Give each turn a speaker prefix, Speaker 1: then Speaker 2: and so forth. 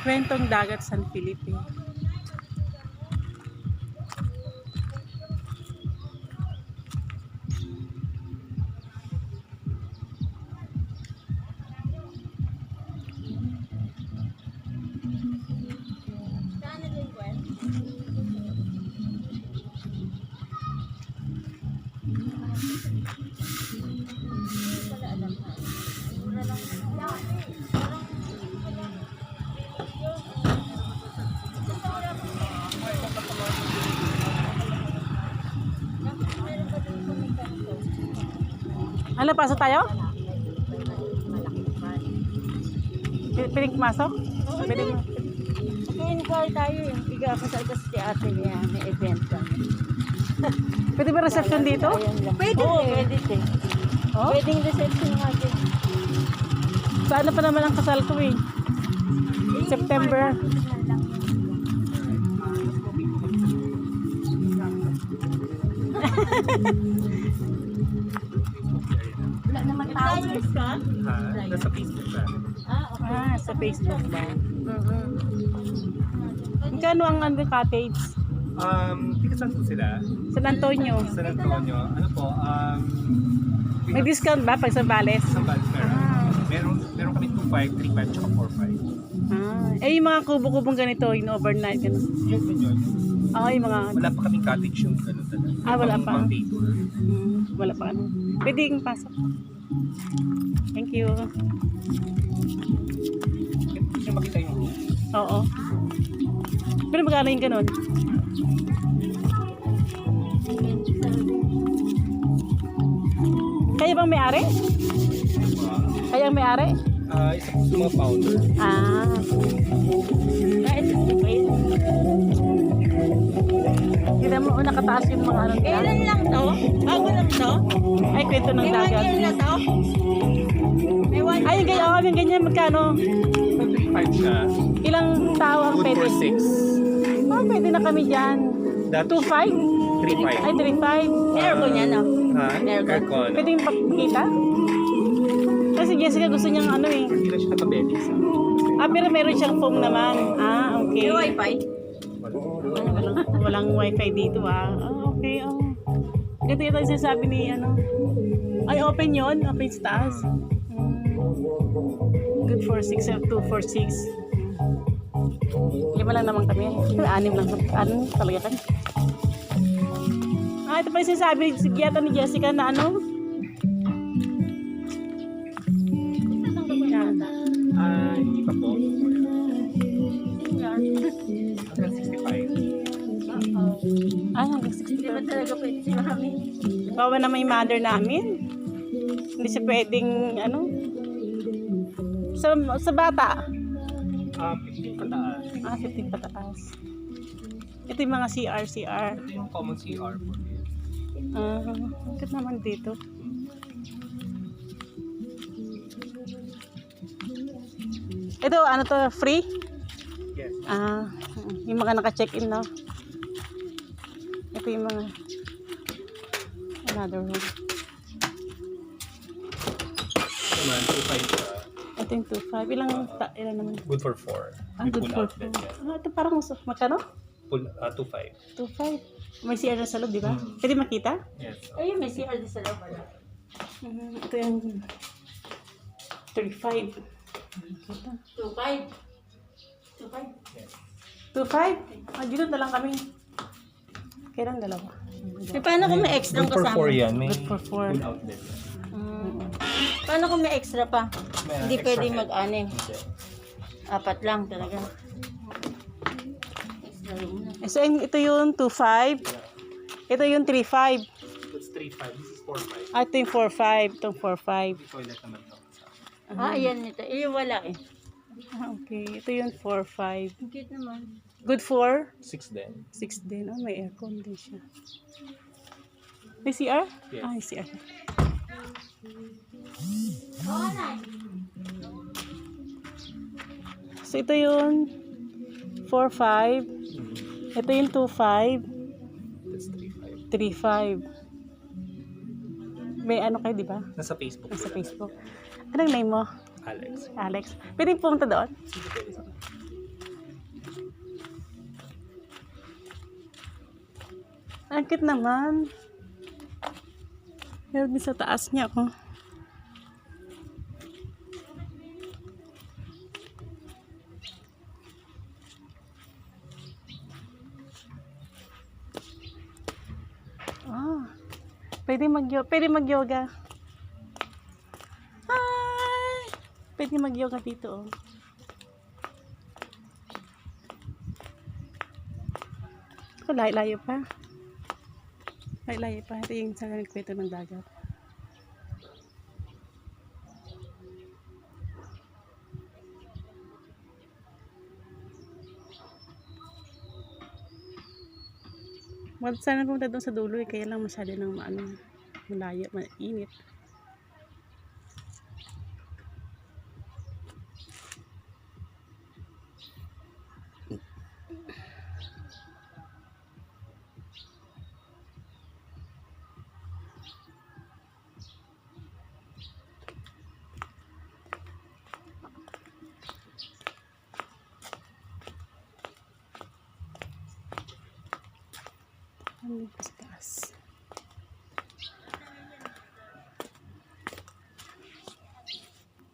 Speaker 1: Kwentong Dagat San Felipe. Ano, pasok tayo? Piling pumasok? Piling mo.
Speaker 2: Mag-inquire tayo yung tiga ako sa kasi si ate niya, may event kami.
Speaker 1: Pwede ba reception dito?
Speaker 2: Pwede pwede din.
Speaker 1: Oh?
Speaker 2: Pwedeng reception nga din.
Speaker 1: Sa ano pa naman ang kasal ko eh? September.
Speaker 2: Wala naman tao.
Speaker 3: Nasa Facebook na.
Speaker 1: Ah, sa Facebook ba? Magkano ang cottage?
Speaker 3: Tiga saan po sila?
Speaker 1: San Antonio.
Speaker 3: San Antonio. Ano po?
Speaker 1: May discount ba pag sa Bales?
Speaker 3: Sambal meron.
Speaker 1: Ah.
Speaker 3: Meron kami 2.5, 3.5, tsaka 4.5.
Speaker 1: Ah, eh yung mga kubo-kubong ganito, yung overnight, gano'n.
Speaker 3: Yun.
Speaker 1: Oo, yung mga,
Speaker 3: Wala pa kaming cottage yung gano'n talaga.
Speaker 1: Ah, wala pa.
Speaker 3: Pang day tour.
Speaker 1: wala pa ano. Pwede yung pasok. Thank you.
Speaker 3: Hindi siya makita yung room.
Speaker 1: Oo. Pero magkano yung gano'n? Kaya bang may-ari? Kaya ang may-ari?
Speaker 3: Isa po sa mga founder.
Speaker 1: Ah. Kita mo, nakataas yung mga ano nila.
Speaker 2: Kailan lang to? Bago lang to?
Speaker 1: Ay, kwento ng
Speaker 2: May 1
Speaker 1: dagat.
Speaker 2: year na to? May 1 year
Speaker 1: Ay, yung ganyan, yung ganyan, magkano?
Speaker 3: 3.5 siya.
Speaker 1: Ilang tao ang
Speaker 3: Good
Speaker 1: pwede?
Speaker 3: for 6.
Speaker 1: Oh, pwede na kami dyan. 2.5?
Speaker 3: 3.5.
Speaker 1: Ay, 3.5.
Speaker 2: Aircon yan, no?
Speaker 3: Ha?
Speaker 2: Aircon.
Speaker 3: Aircon.
Speaker 1: Pwede yung pakita? Kasi Jessica gusto niyang ano eh.
Speaker 3: Hindi na siya nakabelis.
Speaker 1: Ah, pero meron siyang phone naman. Ah, okay.
Speaker 2: May wifi?
Speaker 1: Walang wifi dito ah. Ah, okay, oh. Ganito yung sinasabi ni ano. Ay, open yon, open sa taas. Good for 6, 2 for 6. 5 lang naman kami. 6 lang. 6 talaga kami. Ah, ito pa yung sinasabi yata ni Jessica na ano. Yan.
Speaker 3: Hindi pa po.
Speaker 2: Yan.
Speaker 3: Hanggang 65.
Speaker 1: Ay, hanggang
Speaker 2: Hindi ba
Speaker 1: 60.
Speaker 2: talaga pwede si mami?
Speaker 1: Bawa naman yung mother namin. Hindi siya pwedeng ano. Sa bata.
Speaker 3: 15 pataas.
Speaker 1: Ah, 15 pataas. Ito yung mga CR.
Speaker 3: Ito yung common CR po.
Speaker 1: Ah, bakit naman dito? Ito, ano to, free?
Speaker 3: Yes.
Speaker 1: Ah, yung mga naka-check-in, no? Ito yung mga another one.
Speaker 3: Naman, 2.5 siya.
Speaker 1: Ito yung 2.5. Ilan naman?
Speaker 3: Good for 4.
Speaker 1: Ah, good for food. Ah, ito parang magkano?
Speaker 3: 2.5.
Speaker 1: 2.5. May CR na sa loob, di ba? Pwede makita?
Speaker 3: Yes.
Speaker 2: Ayun, may CR din sa loob.
Speaker 1: Ito yung 3.5.
Speaker 2: 2.5. 2.5.
Speaker 3: Yes.
Speaker 1: 2.5? Ah, dito na lang kami. Kailan dalawa?
Speaker 2: Eh, paano kung may extra
Speaker 3: Good for
Speaker 2: kasama?
Speaker 3: 4 yan. May
Speaker 1: Good for 4.
Speaker 3: full outlet.
Speaker 2: Paano kung may extra pa?
Speaker 3: May
Speaker 2: Hindi
Speaker 3: extra
Speaker 2: pwede
Speaker 3: head.
Speaker 2: mag-anim.
Speaker 3: Hindi.
Speaker 2: 4 lang talaga. Extra room na.
Speaker 1: So, ito yung 2.5. Ito yung 3.5.
Speaker 3: That's 3.5. This is 4.5.
Speaker 1: Ah, ito yung 4.5. Itong 4.5.
Speaker 3: Toilet naman to.
Speaker 2: Ayan ito. Eh, wala eh.
Speaker 1: Ah, okay. Ito yung 4.5.
Speaker 2: Ang cute naman.
Speaker 1: Good for
Speaker 3: 6 din.
Speaker 1: 6 din. Oh, may aircon din siya. May CR?
Speaker 3: Yes.
Speaker 1: Ah, may CR. So, ito yung 4.5. Ito yung 2.5.
Speaker 3: That's 3.5.
Speaker 1: 3.5. May ano kayo, di ba?
Speaker 3: Nasa Facebook.
Speaker 1: Nasa
Speaker 3: po yan.
Speaker 1: Facebook. Anong name mo?
Speaker 3: Alex.
Speaker 1: Alex. Pwede pumunta doon?
Speaker 3: Sige, pwede sa
Speaker 1: Ang cute naman. Meron din sa taas niya oh. Oh, pwede mag-yoga. Hi! Pwede mag-yoga dito oh. Ako, layo pa. Layo pa. Ito yung sa kwento ng dagat. Sana pumunta doon sa dulo eh, kaya lang masyado ng malayo, mainit. Ang lipas taas.